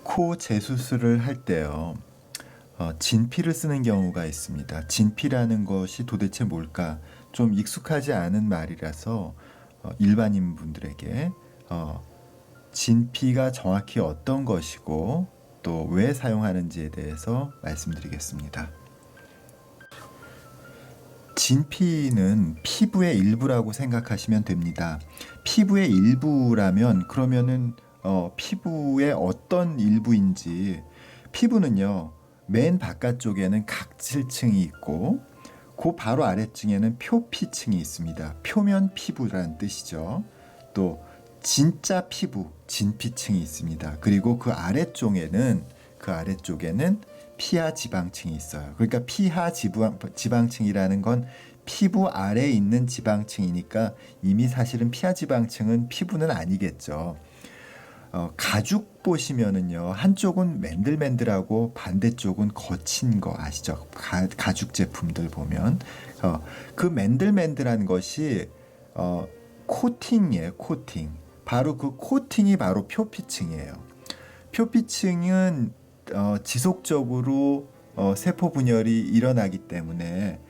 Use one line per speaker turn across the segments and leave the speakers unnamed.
코 재수술을 할 때요. 진피를 쓰는 경우가 있습니다. 진피라는 것이 도대체 뭘까? 좀 익숙하지 않은 말이라서 일반인 분들에게 진피가 정확히 어떤 것이고 또 왜 사용하는지에 대해서 말씀드리겠습니다. 진피는 피부의 일부라고 생각하시면 됩니다. 피부의 일부라면 그러면은 피부의 어떤 일부인지, 피부는요 맨 바깥쪽에는 각질층이 있고 그 바로 아래층에는 표피층이 있습니다. 표면 피부란 뜻이죠. 또 진짜 피부, 진피층이 있습니다. 그리고 그 아래쪽에는 피하 지방층이 있어요. 그러니까 피하 지방층이라는 건 피부 아래에 있는 지방층이니까 이미 사실은 피하 지방층은 피부는 아니겠죠. 가죽 보시면은요, 한쪽은 맨들맨들하고 반대쪽은 거친 거 아시죠? 가죽 제품들 보면 그 맨들맨들한 것이 코팅이에요. 코팅. 바로 그 코팅이 바로 표피층이에요. 표피층은 지속적으로 세포 분열이 일어나기 때문에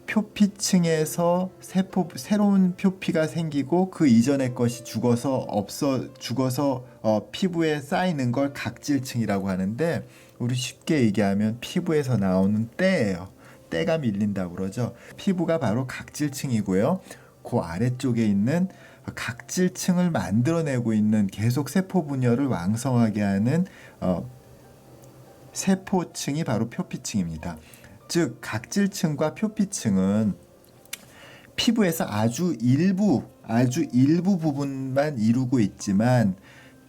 표피층에서 새로운 표피가 생기고 그 이전의 것이 죽어서 피부에 쌓이는 걸 각질층이라고 하는데, 우리 쉽게 얘기하면 피부에서 나오는 때예요. 때가 밀린다고 그러죠. 피부가 바로 각질층이고요. 그 아래쪽에 있는 각질층을 만들어내고 있는, 계속 세포 분열을 왕성하게 하는 세포층이 바로 표피층입니다. 즉 각질층과 표피층은 피부에서 아주 일부 부분만 이루고 있지만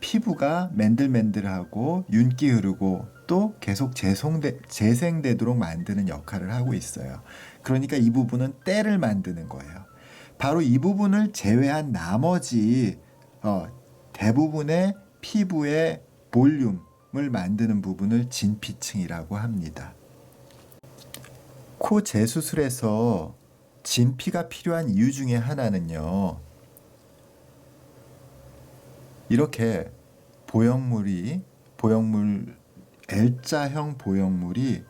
피부가 맨들맨들하고 윤기 흐르고 또 계속 재생되도록 만드는 역할을 하고 있어요. 그러니까 이 부분은 때를 만드는 거예요. 바로 이 부분을 제외한 나머지 대부분의 피부의 볼륨을 만드는 부분을 진피층이라고 합니다. 코 재수술에서 진피가 필요한 이유 중에 하나는요, 이렇게 L자형 보형물이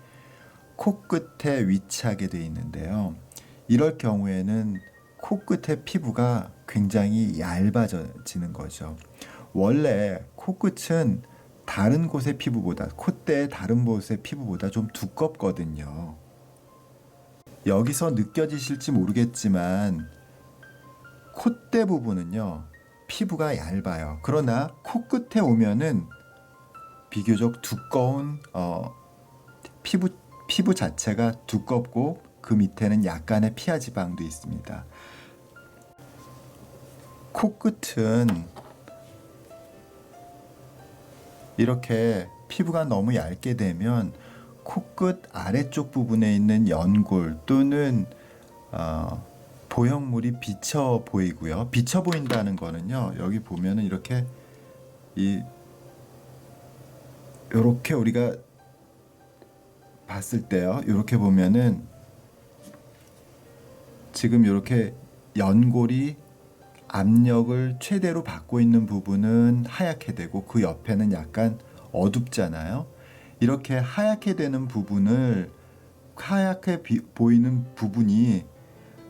코끝에 위치하게 되어 있는데요. 이럴 경우에는 코끝의 피부가 굉장히 얇아지는 거죠. 원래 코끝은 다른 곳의 피부보다, 콧대의 다른 곳의 피부보다 좀 두껍거든요. 여기서 느껴지실지 모르겠지만 콧대 부분은요 피부가 얇아요. 그러나 코끝에 오면은 비교적 두꺼운 피부 자체가 두껍고 그 밑에는 약간의 피하 지방도 있습니다. 코끝은 이렇게 피부가 너무 얇게 되면 코끝 아래쪽 부분에 있는 연골 또는 보형물이 비쳐 보이고요. 비쳐 보인다는 거는요, 여기 보면은 이렇게 우리가 봤을 때요, 이렇게 보면은 지금 이렇게 연골이 압력을 최대로 받고 있는 부분은 하얗게 되고 그 옆에는 약간 어둡잖아요. 이렇게 하얗게 되는 부분을, 하얗게 보이는 부분이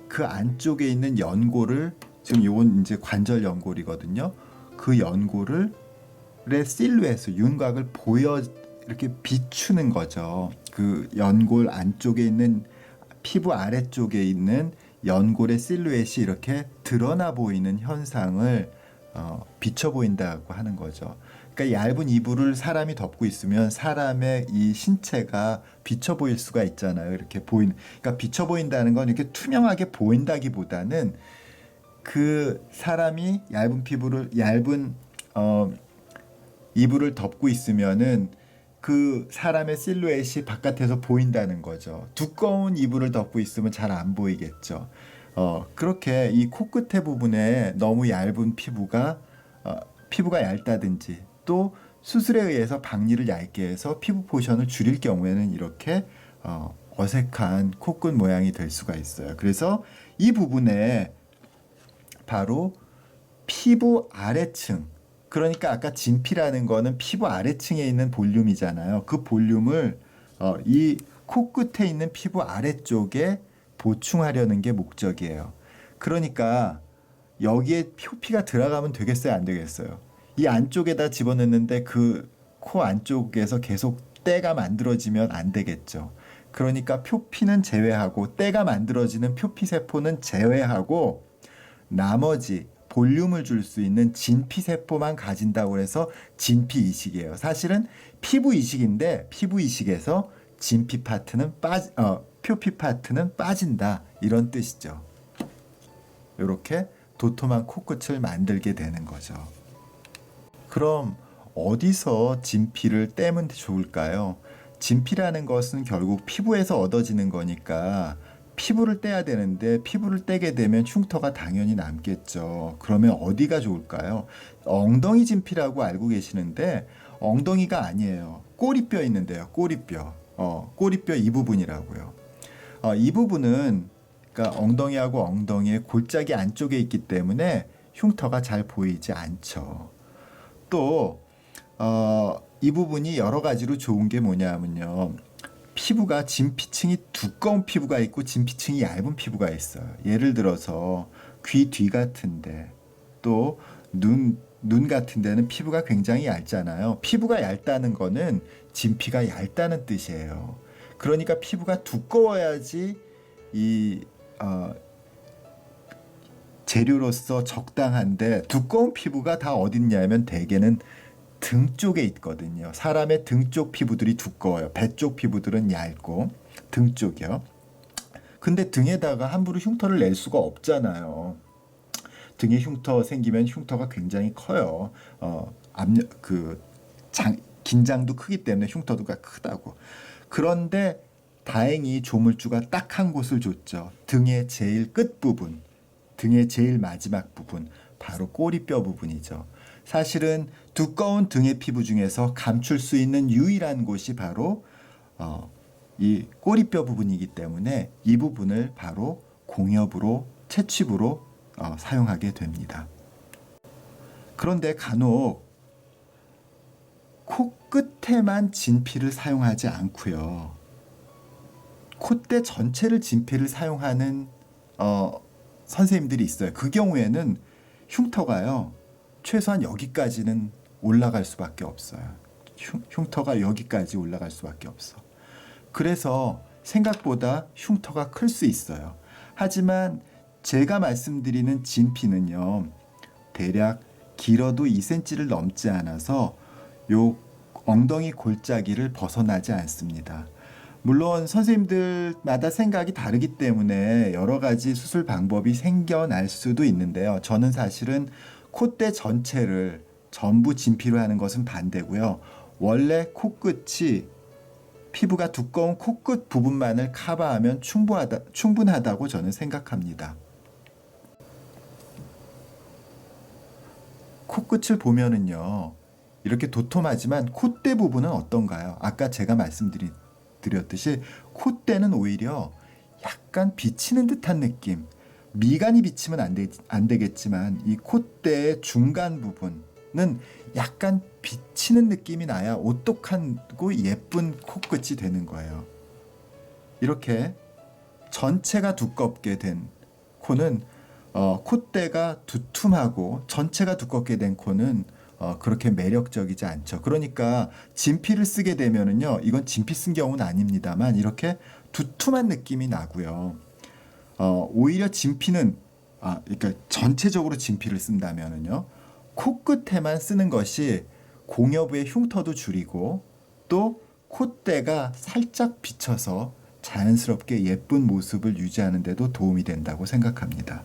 그 안쪽에 있는 연골을, 지금 이건 이제 관절 연골이거든요. 그 연골의 실루엣, 윤곽을 이렇게 비추는 거죠. 그 연골 안쪽에 있는, 피부 아래쪽에 있는 연골의 실루엣이 이렇게 드러나 보이는 현상을 비쳐 보인다고 하는 거죠. 그러니까 얇은 이불을 사람이 덮고 있으면 사람의 이 신체가 비쳐 보일 수가 있잖아요. 이렇게 그러니까 비쳐 보인다는 건 이렇게 투명하게 보인다기보다는 그 사람이 얇은 이불을 덮고 있으면은 그 사람의 실루엣이 바깥에서 보인다는 거죠. 두꺼운 이불을 덮고 있으면 잘 안 보이겠죠. 그렇게 이 코끝의 부분에 너무 얇은 피부가 얇다든지 또 수술에 의해서 박리를 얇게 해서 피부 포션을 줄일 경우에는 이렇게 어색한 코끝 모양이 될 수가 있어요. 그래서 이 부분에 바로 피부 아래층, 그러니까 아까 진피라는 거는 피부 아래층에 있는 볼륨이잖아요. 그 볼륨을 이 코끝에 있는 피부 아래쪽에 보충하려는 게 목적이에요. 그러니까 여기에 표피가 들어가면 되겠어요, 안 되겠어요? 이 안쪽에다 집어넣는데 그 코 안쪽에서 계속 때가 만들어지면 안 되겠죠. 그러니까 표피는 제외하고 때가 만들어지는 표피 세포는 제외하고 나머지 볼륨을 줄 수 있는 진피 세포만 가진다고 해서 진피 이식이에요. 사실은 피부 이식인데 피부 이식에서 진피 파트는 표피 파트는 빠진다 이런 뜻이죠. 이렇게 도톰한 코끝을 만들게 되는 거죠. 그럼 어디서 진피를 떼면 좋을까요? 진피라는 것은 결국 피부에서 얻어지는 거니까 피부를 떼야 되는데 피부를 떼게 되면 흉터가 당연히 남겠죠. 그러면 어디가 좋을까요? 엉덩이 진피라고 알고 계시는데 엉덩이가 아니에요. 꼬리뼈 있는데요. 꼬리뼈. 꼬리뼈 이 부분이라고요. 이 부분은 그러니까 엉덩이하고 엉덩이의 골짜기 안쪽에 있기 때문에 흉터가 잘 보이지 않죠. 또 이 부분이 여러 가지로 좋은 게 뭐냐면요. 피부가 진피층이 두꺼운 피부가 있고 진피층이 얇은 피부가 있어요. 예를 들어서 귀 뒤 같은데 또 눈 같은 데는 피부가 굉장히 얇잖아요. 피부가 얇다는 거는 진피가 얇다는 뜻이에요. 그러니까 피부가 두꺼워야지 이 재료로서 적당한데 두꺼운 피부가 다 어딨냐면 대개는 등 쪽에 있거든요. 사람의 등 쪽 피부들이 두꺼워요. 배 쪽 피부들은 얇고 등 쪽이요. 근데 등에다가 함부로 흉터를 낼 수가 없잖아요. 등에 흉터 생기면 흉터가 굉장히 커요. 압력 긴장도 크기 때문에 흉터도가 크다고. 그런데 다행히 조물주가 딱 한 곳을 줬죠. 등의 제일 끝 부분, 등의 제일 마지막 부분, 바로 꼬리뼈 부분이죠. 사실은 두꺼운 등의 피부 중에서 감출 수 있는 유일한 곳이 바로 이 꼬리뼈 부분이기 때문에 이 부분을 바로 공엽으로 채취부로 사용하게 됩니다. 그런데 간혹 코끝에만 진피를 사용하지 않고요. 콧대 전체를 진피를 사용하는 선생님들이 있어요. 그 경우에는 흉터가요. 최소한 여기까지는 올라갈 수밖에 없어요. 흉터가 여기까지 올라갈 수밖에 없어. 그래서 생각보다 흉터가 클 수 있어요. 하지만 제가 말씀드리는 진피는요. 대략 길어도 2cm를 넘지 않아서 요 엉덩이 골짜기를 벗어나지 않습니다. 물론 선생님들마다 생각이 다르기 때문에 여러 가지 수술 방법이 생겨날 수도 있는데요. 저는 사실은 콧대 전체를 전부 진피로 하는 것은 반대고요. 원래 코끝이 피부가 두꺼운 코끝 부분만을 커버하면 충분하다고 저는 생각합니다. 코끝을 보면은요. 이렇게 도톰하지만 콧대 부분은 어떤가요? 아까 제가 말씀드렸듯이 콧대는 오히려 약간 비치는 듯한 느낌. 미간이 비치면 안 되겠지만 이 콧대의 중간 부분은 약간 비치는 느낌이 나야 오똑하고 예쁜 코끝이 되는 거예요. 이렇게 전체가 두껍게 된 코는 콧대가 두툼하고 전체가 두껍게 된 코는 그렇게 매력적이지 않죠. 그러니까 진피를 쓰게 되면은요, 이건 진피 쓴 경우는 아닙니다만 이렇게 두툼한 느낌이 나고요. 오히려 진피는 그러니까 전체적으로 진피를 쓴다면은요, 코끝에만 쓰는 것이 공여부의 흉터도 줄이고 또 콧대가 살짝 비쳐서 자연스럽게 예쁜 모습을 유지하는 데도 도움이 된다고 생각합니다.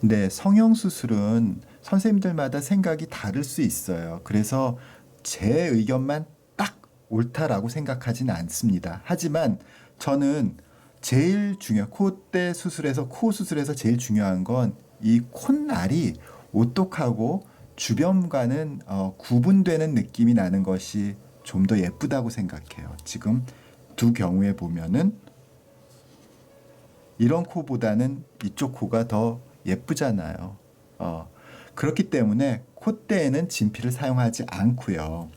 네, 성형수술은 선생님들마다 생각이 다를 수 있어요. 그래서 제 의견만 딱 옳다라고 생각하진 않습니다. 하지만 저는 제일 콧대 수술에서 코 수술에서 제일 중요한 건 이 콧날이 오똑하고 주변과는 구분되는 느낌이 나는 것이 좀 더 예쁘다고 생각해요. 지금 두 경우에 보면은 이런 코보다는 이쪽 코가 더 예쁘잖아요. 그렇기 때문에 콧대에는 진피를 사용하지 않고요.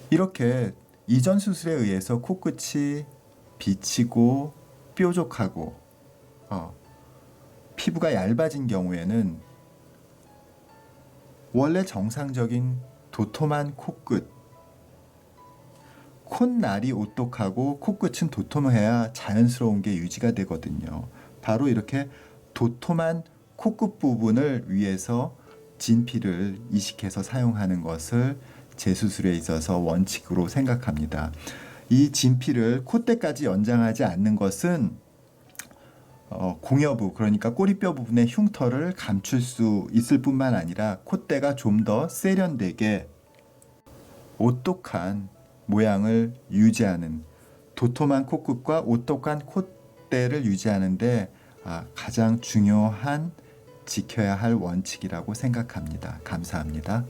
이렇게 이전 수술에 의해서 코끝이 비치고 뾰족하고 피부가 얇아진 경우에는 원래 정상적인 도톰한 코끝, 콧날이 오똑하고 코끝은 도톰해야 자연스러운 게 유지가 되거든요. 바로 이렇게 도톰한 코끝 부분을 위해서 진피를 이식해서 사용하는 것을 재수술에 있어서 원칙으로 생각합니다. 이 진피를 콧대까지 연장하지 않는 것은 공여부, 그러니까 꼬리뼈 부분의 흉터를 감출 수 있을 뿐만 아니라 콧대가 좀 더 세련되게 오똑한 모양을 유지하는, 도톰한 코끝과 오똑한 콧대를 유지하는데 가장 중요한 지켜야 할 원칙이라고 생각합니다. 감사합니다.